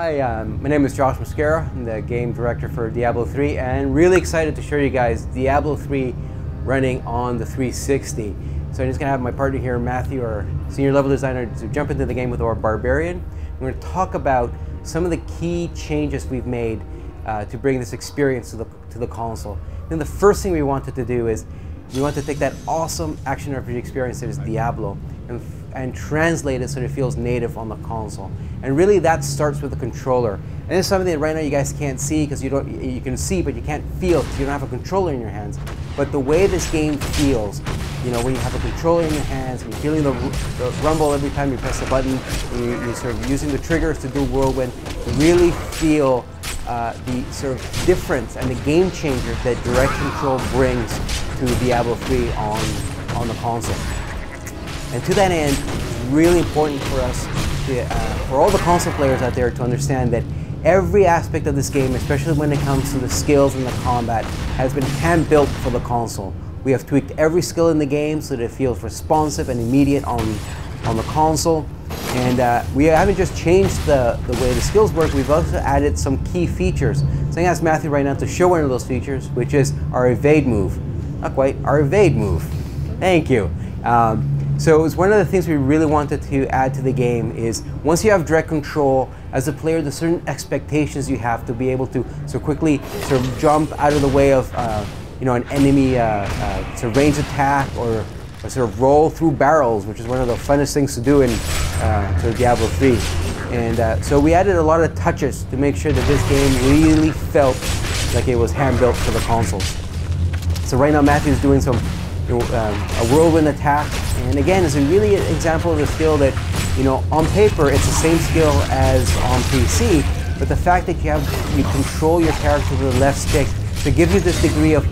Hi, my name is Josh Mascara. I'm the game director for Diablo 3 and really excited to show you guys Diablo 3 running on the 360. So I'm just going to have my partner here, Matthew, our senior level designer, to jump into the game with our Barbarian. We're going to talk about some of the key changes we've made to bring this experience to the console. Then the first thing we wanted to do is we want to take that awesome action RPG experience that is Diablo and translate it so that it feels native on the console. And really that starts with the controller. And it's something that right now you guys can't see because you can see but you can't feel because you don't have a controller in your hands. But the way this game feels, you know, when you have a controller in your hands and you're feeling the rumble every time you press the button, and you're sort of using the triggers to do whirlwind, you really feel the sort of difference and the game changer that direct control brings to Diablo 3 on the console. And to that end, it's really important for us, for all the console players out there, to understand that every aspect of this game, especially when it comes to the skills and the combat, has been hand-built for the console. We have tweaked every skill in the game so that it feels responsive and immediate on the console. And we haven't just changed the way the skills work, we've also added some key features. So I'm going to ask Matthew right now to show one of those features, which is our evade move. Not quite, our evade move. Thank you. So it's one of the things we really wanted to add to the game is once you have direct control, as a player, there's certain expectations you have to be able to so quickly sort of jump out of the way of you know, an enemy sort of range attack or sort of roll through barrels, which is one of the funnest things to do in Diablo 3. And so we added a lot of touches to make sure that this game really felt like it was hand-built for the console. So right now Matthew's doing some a whirlwind attack, and again, it's a really an example of a skill that, you know, on paper it's the same skill as on PC, but the fact that you control your character with the left stick to give you this degree of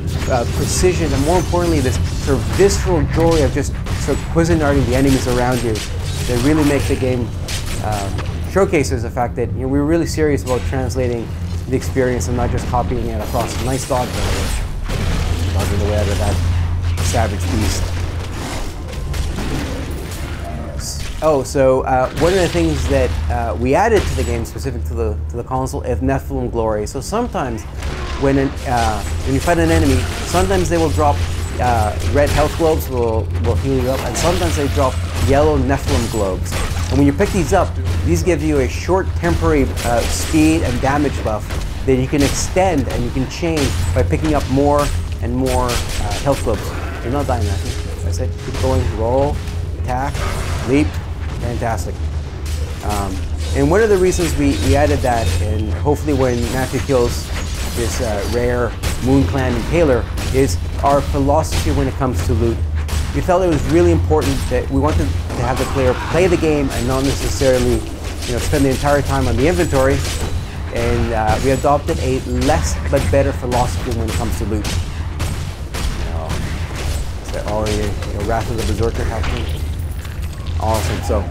precision, and more importantly, this sort of visceral joy of just sort of Cuisinarting the enemies around you, that really makes the game showcases the fact that, you know, we were really serious about translating the experience and not just copying it across. Nice dodge, by the way. Dodging the way out of that savage beast. Oh, so one of the things that we added to the game specific to the console is Nephilim Glory. So sometimes when you fight an enemy, sometimes they will drop red health globes, will heal you up, and sometimes they drop yellow Nephilim globes. And when you pick these up, these give you a short temporary speed and damage buff that you can extend and you can change by picking up more and more health globes. You're not dying, Matthew. That's it. Keep going. Roll, attack, leap. Fantastic. And one of the reasons we added that, and hopefully when Matthew kills this rare Moon Clan Impaler, is our philosophy when it comes to loot. We felt it was really important that we wanted to have the player play the game and not necessarily, you know, spend the entire time on the inventory. And we adopted a less but better philosophy when it comes to loot. Already, you know, Wrath of the Berserker happening. Awesome.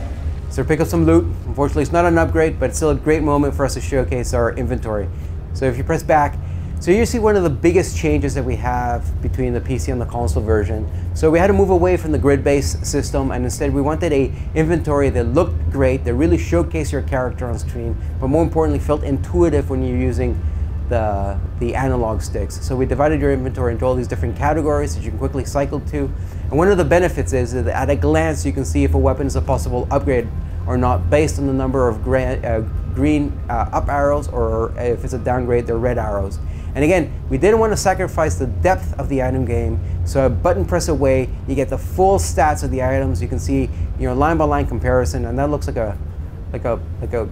So pick up some loot. Unfortunately, it's not an upgrade, but it's still a great moment for us to showcase our inventory. So if you press back, so you see one of the biggest changes that we have between the PC and the console version. So we had to move away from the grid-based system, and instead we wanted a inventory that looked great, that really showcased your character on screen, but more importantly felt intuitive when you're using the analog sticks. So we divided your inventory into all these different categories that you can quickly cycle to. And one of the benefits is that at a glance you can see if a weapon is a possible upgrade or not based on the number of green up arrows, or if it's a downgrade, they're red arrows. And again, we didn't want to sacrifice the depth of the item game, so a button press away, you get the full stats of the items. You can see, you know, line by line comparison, and that looks like a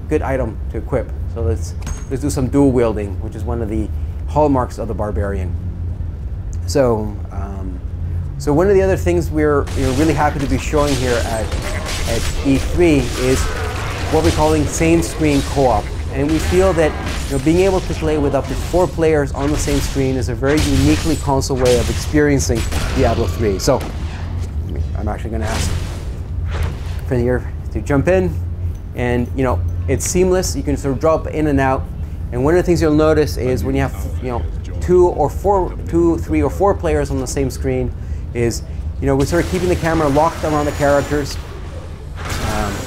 good item to equip. So let's do some dual wielding, which is one of the hallmarks of the Barbarian. So so one of the other things we're really happy to be showing here at E3 is what we're calling same screen co-op. And we feel that, you know, being able to play with up to 4 players on the same screen is a very uniquely console way of experiencing Diablo 3. So I'm actually going to ask for here to jump in. And, you know, it's seamless. You can sort of drop in and out. And one of the things you'll notice is when you have, you know, 2, 3, or 4 players on the same screen is, you know, we're sort of keeping the camera locked around the characters.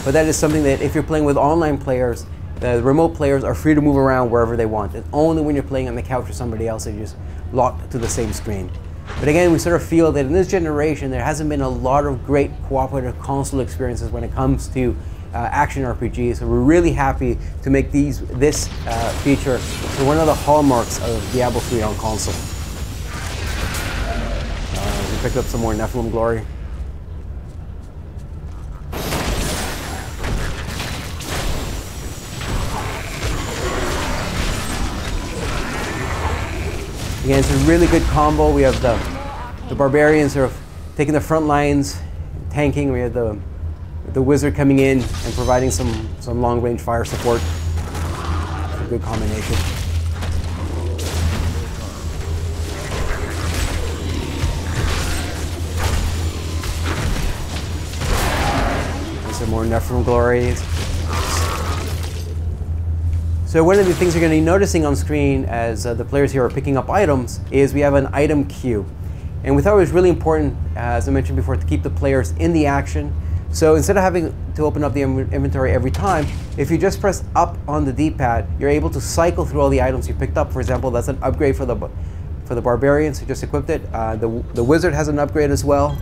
But that is something that if you're playing with online players, the remote players are free to move around wherever they want. It's only when you're playing on the couch with somebody else that you're just locked to the same screen. But again, we sort of feel that in this generation, there hasn't been a lot of great cooperative console experiences when it comes to action RPGs. So we're really happy to make this feature for one of the hallmarks of Diablo 3 on console. We picked up some more Nephilim glory. Again, it's a really good combo. We have the barbarians sort of taking the front lines, tanking. We have the wizard coming in and providing some long-range fire support. It's a good combination. And some more Nephilim glories. So one of the things you're going to be noticing on screen as the players here are picking up items is we have an item queue. And we thought it was really important, as I mentioned before, to keep the players in the action. So instead of having to open up the inventory every time, if you just press up on the D-pad, you're able to cycle through all the items you picked up. For example, that's an upgrade for the barbarians who just equipped it. The wizard has an upgrade as well.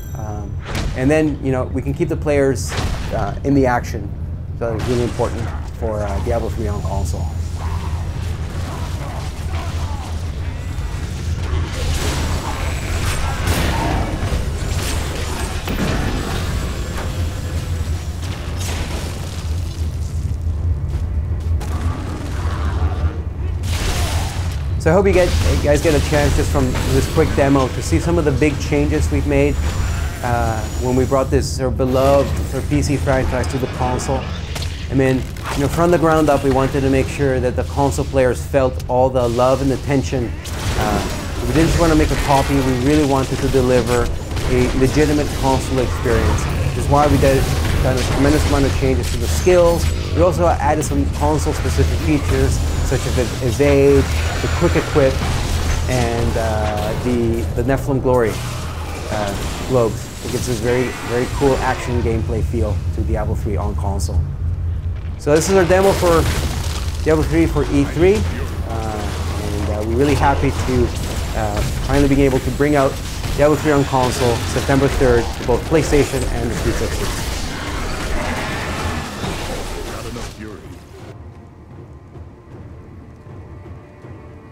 And then, you know, we can keep the players in the action. So it's really important for Diablo 3 on console. So I hope you guys get a chance just from this quick demo to see some of the big changes we've made when we brought this sort of beloved sort of PC franchise to the console. I mean, you know, from the ground up, we wanted to make sure that the console players felt all the love and attention. We didn't just want to make a copy, we really wanted to deliver a legitimate console experience, which is why we done a tremendous amount of changes to the skills. We also added some console-specific features, such as evade, the quick equip, and the Nephilim glory globes. It gives us very cool action gameplay feel to Diablo 3 on console. So this is our demo for Diablo 3 for E3, and we're really happy to finally being able to bring out Diablo 3 on console September 3rd to both PlayStation and the 360.